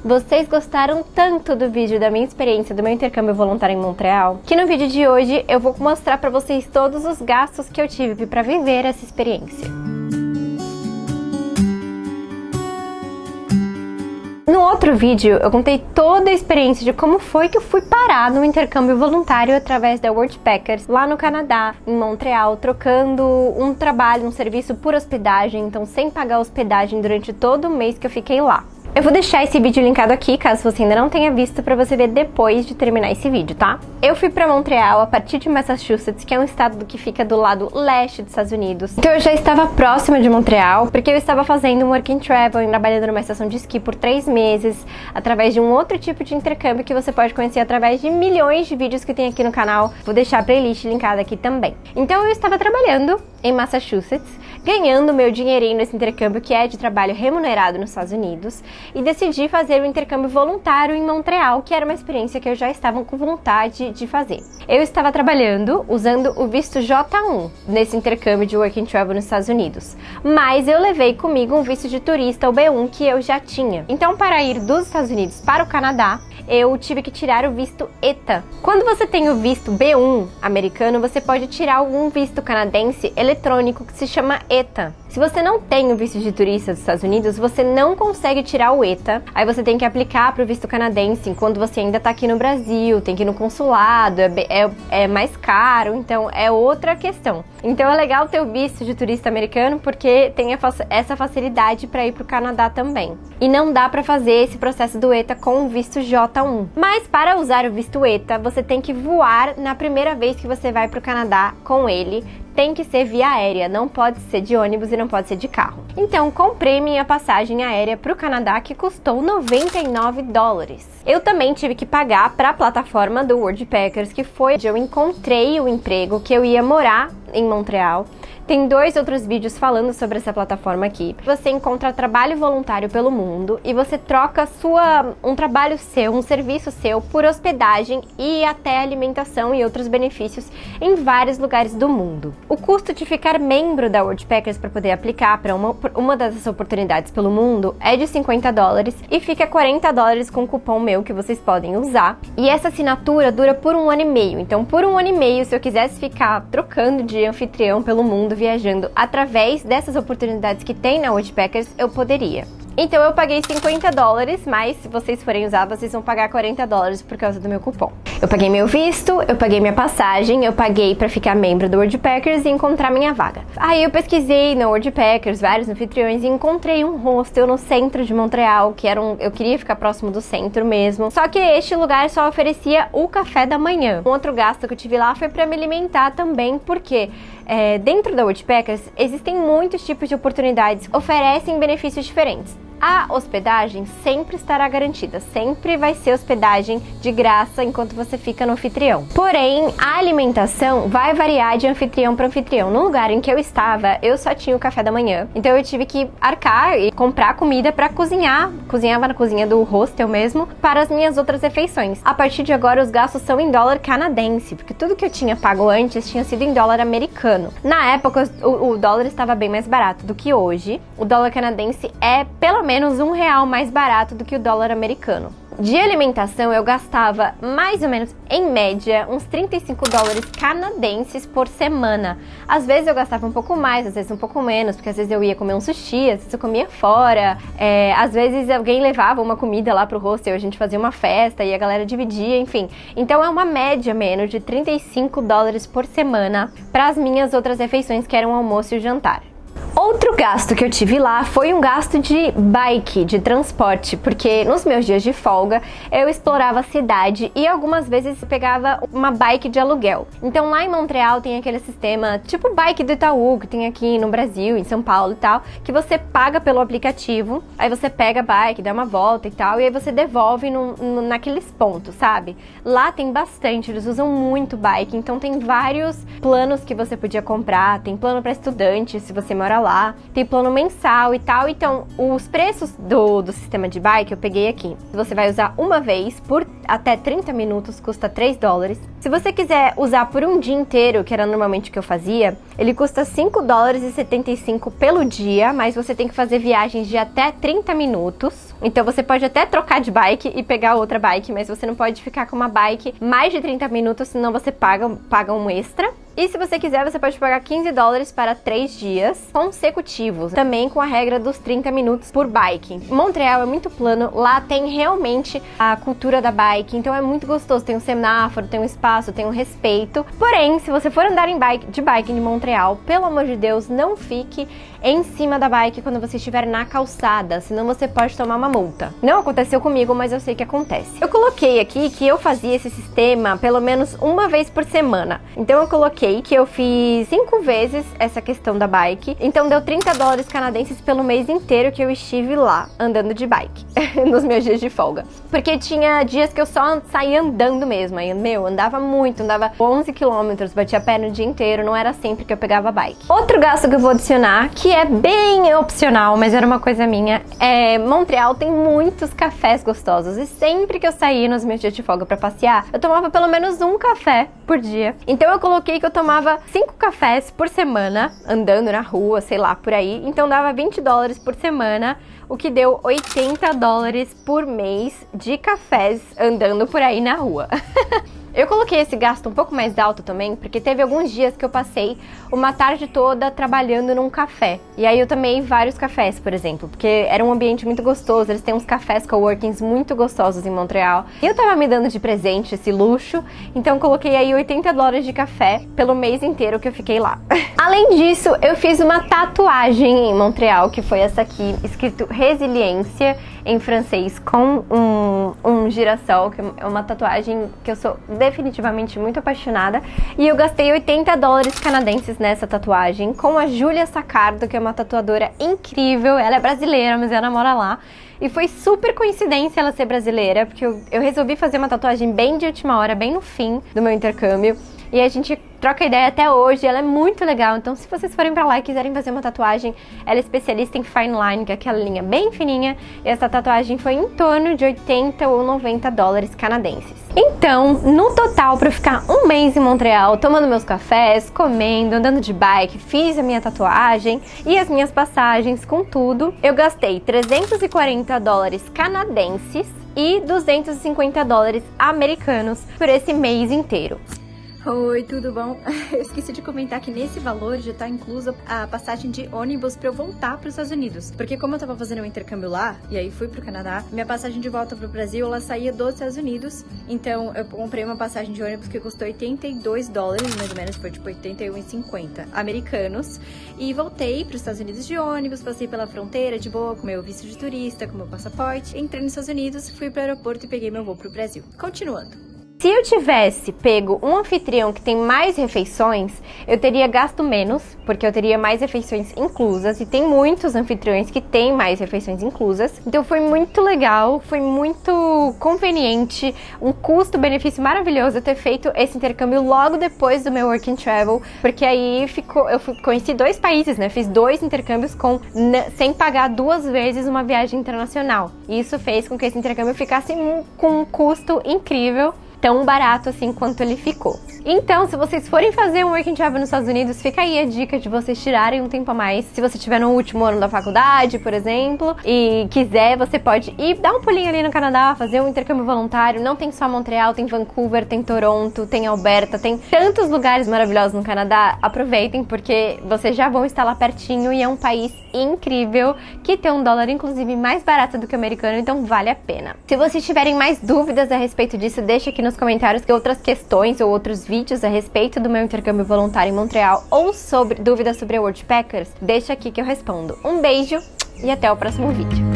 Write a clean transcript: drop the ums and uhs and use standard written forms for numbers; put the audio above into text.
Vocês gostaram tanto do vídeo da minha experiência do meu intercâmbio voluntário em Montreal, que no vídeo de hoje eu vou mostrar pra vocês todos os gastos que eu tive pra viver essa experiência. No outro vídeo, eu contei toda a experiência de como foi que eu fui parar no intercâmbio voluntário através da Worldpackers, lá no Canadá, em Montreal, trocando um trabalho, um serviço por hospedagem, então sem pagar hospedagem durante todo o mês que eu fiquei lá. Eu vou deixar esse vídeo linkado aqui, caso você ainda não tenha visto, pra você ver depois de terminar esse vídeo, tá? Eu fui pra Montreal a partir de Massachusetts, que é um estado que fica do lado leste dos Estados Unidos. Então eu já estava próxima de Montreal, porque eu estava fazendo um work and travel, trabalhando numa estação de esqui por 3 meses, através de um outro tipo de intercâmbio que você pode conhecer através de milhões de vídeos que tem aqui no canal. Vou deixar a playlist linkada aqui também. Então eu estava trabalhando em Massachusetts, ganhando meu dinheirinho nesse intercâmbio que é de trabalho remunerado nos Estados Unidos, e decidi fazer o intercâmbio voluntário em Montreal, que era uma experiência que eu já estava com vontade de fazer. Eu estava trabalhando usando o visto J1 nesse intercâmbio de Work and Travel nos Estados Unidos, mas eu levei comigo um visto de turista, o B1, que eu já tinha. Então, para ir dos Estados Unidos para o Canadá, eu tive que tirar o visto ETA. Quando você tem o visto B1 americano, você pode tirar um visto canadense eletrônico que se chama ETA. Se você não tem o visto de turista dos Estados Unidos, você não consegue tirar o ETA. Aí você tem que aplicar para o visto canadense enquanto você ainda está aqui no Brasil, tem que ir no consulado, é mais caro, então é outra questão. Então é legal ter o visto de turista americano porque tem essa facilidade para ir para o Canadá também. E não dá para fazer esse processo do ETA com o visto J1. Mas para usar o visto ETA, você tem que voar na primeira vez que você vai para o Canadá com ele. Tem que ser via aérea, não pode ser de ônibus e não pode ser de carro. Então, comprei minha passagem aérea para o Canadá, que custou $99. Eu também tive que pagar para a plataforma do Worldpackers, que foi onde eu encontrei o emprego que eu ia morar em Montreal. Tem 2 outros vídeos falando sobre essa plataforma aqui. Você encontra trabalho voluntário pelo mundo e você troca um trabalho seu, um serviço seu por hospedagem e até alimentação e outros benefícios em vários lugares do mundo. O custo de ficar membro da Worldpackers para poder aplicar para uma dessas oportunidades pelo mundo é de $50 e fica $40 com o cupom meu que vocês podem usar. E essa assinatura dura por 1 ano e meio. Então, por 1 ano e meio, se eu quisesse ficar trocando de anfitrião pelo mundo, viajando através dessas oportunidades que tem na Worldpackers, eu poderia. Então eu paguei $50, mas se vocês forem usar, vocês vão pagar $40 por causa do meu cupom. Eu paguei meu visto, eu paguei minha passagem, eu paguei pra ficar membro do Worldpackers e encontrar minha vaga. Aí eu pesquisei no Worldpackers, vários anfitriões, e encontrei um hostel no centro de Montreal, que eu queria ficar próximo do centro mesmo. Só que este lugar só oferecia o café da manhã. Um outro gasto que eu tive lá foi pra me alimentar também, porque dentro da Worldpackers existem muitos tipos de oportunidades, oferecem benefícios diferentes. A hospedagem sempre estará garantida, sempre vai ser hospedagem de graça enquanto você fica no anfitrião. Porém, a alimentação vai variar de anfitrião para anfitrião. No lugar em que eu estava, eu só tinha o café da manhã, então eu tive que arcar e comprar comida para cozinhar. Cozinhava na cozinha do hostel mesmo, para as minhas outras refeições. A partir de agora, os gastos são em dólar canadense, porque tudo que eu tinha pago antes tinha sido em dólar americano. Na época, o dólar estava bem mais barato do que hoje. O dólar canadense é pelo menos R$1 mais barato do que o dólar americano. De alimentação, eu gastava mais ou menos, em média, uns $35 canadenses por semana. Às vezes eu gastava um pouco mais, às vezes um pouco menos, porque às vezes eu ia comer um sushi, às vezes eu comia fora. Às vezes alguém levava uma comida lá pro hostel, a gente fazia uma festa e a galera dividia, enfim. Então é uma média menos de $35 por semana para as minhas outras refeições, que eram o almoço e o jantar. Outro gasto que eu tive lá foi um gasto de bike, de transporte, porque nos meus dias de folga eu explorava a cidade e algumas vezes pegava uma bike de aluguel. Então lá em Montreal tem aquele sistema tipo bike do Itaú, que tem aqui no Brasil, em São Paulo e tal, que você paga pelo aplicativo, aí você pega a bike, dá uma volta e tal, e aí você devolve naqueles pontos, sabe? Lá tem bastante, eles usam muito bike, então tem vários planos que você podia comprar, tem plano para estudante, se você mora lá, tem plano mensal e tal. Então, os preços do sistema de bike eu peguei aqui. Se você vai usar uma vez por até 30 minutos, custa $3. Se você quiser usar por um dia inteiro, que era normalmente o que eu fazia, ele custa $5,75 pelo dia, mas você tem que fazer viagens de até 30 minutos. Então você pode até trocar de bike e pegar outra bike, mas você não pode ficar com uma bike mais de 30 minutos, senão você paga um extra. E se você quiser, você pode pagar $15 para 3 dias consecutivos, também com a regra dos 30 minutos por bike. Montreal é muito plano, lá tem realmente a cultura da bike, então é muito gostoso, tem um semáforo, tem um espaço, tem um respeito. Porém, se você for andar de bike em Montreal, pelo amor de Deus, não fique em cima da bike quando você estiver na calçada, senão você pode tomar uma multa. Não aconteceu comigo, mas eu sei que acontece. Eu coloquei aqui que eu fazia esse sistema pelo menos uma vez por semana, então eu coloquei que eu fiz 5 vezes essa questão da bike, então deu $30 canadenses pelo mês inteiro que eu estive lá, andando de bike, nos meus dias de folga. Porque tinha dias que eu só saía andando mesmo, aí, andava muito, andava 11 quilômetros, batia pé no dia inteiro, não era sempre que eu pegava bike. Outro gasto que eu vou adicionar, que é bem opcional, mas era uma coisa minha, Montreal tem muitos cafés gostosos, e sempre que eu saía nos meus dias de folga pra passear, eu tomava pelo menos um café por dia. Então eu coloquei que eu tomava 5 cafés por semana, andando na rua, sei lá, por aí. Então dava $20 por semana, o que deu $80 por mês de cafés andando por aí na rua. Eu coloquei esse gasto um pouco mais alto também, porque teve alguns dias que eu passei uma tarde toda trabalhando num café. E aí eu tomei vários cafés, por exemplo, porque era um ambiente muito gostoso, eles têm uns cafés coworkings muito gostosos em Montreal. E eu tava me dando de presente esse luxo, então coloquei aí $80 de café pelo mês inteiro que eu fiquei lá. Além disso, eu fiz uma tatuagem em Montreal, que foi essa aqui, escrito Resiliência, em francês, com um girassol, que é uma tatuagem que eu sou definitivamente muito apaixonada. E eu gastei $80 canadenses nessa tatuagem com a Júlia Sacardo, que é uma tatuadora incrível. Ela é brasileira, mas ela mora lá. E foi super coincidência ela ser brasileira, porque eu resolvi fazer uma tatuagem bem de última hora, bem no fim do meu intercâmbio. E a gente troca ideia até hoje, ela é muito legal. Então, se vocês forem pra lá e quiserem fazer uma tatuagem, ela é especialista em fine line, que é aquela linha bem fininha. E essa tatuagem foi em torno de $80 ou $90 canadenses. Então, no total, pra eu ficar um mês em Montreal, tomando meus cafés, comendo, andando de bike, fiz a minha tatuagem e as minhas passagens com tudo, eu gastei $340 canadenses e $250 americanos por esse mês inteiro. Oi, tudo bom? Eu esqueci de comentar que nesse valor já tá inclusa a passagem de ônibus pra eu voltar pros Estados Unidos. Porque como eu tava fazendo um intercâmbio lá, e aí fui pro Canadá, minha passagem de volta pro Brasil, ela saía dos Estados Unidos. Então eu comprei uma passagem de ônibus que custou $82, mais ou menos, foi tipo 81,50 americanos. E voltei pros Estados Unidos de ônibus, passei pela fronteira de boa, com meu visto de turista, com meu passaporte. Entrei nos Estados Unidos, fui pro aeroporto e peguei meu voo pro Brasil. Continuando. Se eu tivesse pego um anfitrião que tem mais refeições, eu teria gasto menos, porque eu teria mais refeições inclusas, e tem muitos anfitriões que têm mais refeições inclusas. Então foi muito legal, foi muito conveniente, um custo-benefício maravilhoso eu ter feito esse intercâmbio logo depois do meu work and travel, porque aí eu conheci 2 países, né? Fiz 2 intercâmbios sem pagar 2 vezes uma viagem internacional. E isso fez com que esse intercâmbio ficasse com um custo incrível, tão barato assim quanto ele ficou. Então, se vocês forem fazer um work and travel nos Estados Unidos, fica aí a dica de vocês tirarem um tempo a mais. Se você estiver no último ano da faculdade, por exemplo, e quiser, você pode ir dar um pulinho ali no Canadá, fazer um intercâmbio voluntário. Não tem só Montreal, tem Vancouver, tem Toronto, tem Alberta, tem tantos lugares maravilhosos no Canadá. Aproveitem, porque vocês já vão estar lá pertinho e é um país incrível, que tem um dólar, inclusive, mais barato do que o americano, então vale a pena. Se vocês tiverem mais dúvidas a respeito disso, deixa aqui nos comentários que outras questões ou outros vídeos a respeito do meu intercâmbio voluntário em Montreal ou sobre dúvidas sobre a Worldpackers, deixa aqui que eu respondo. Um beijo e até o próximo vídeo.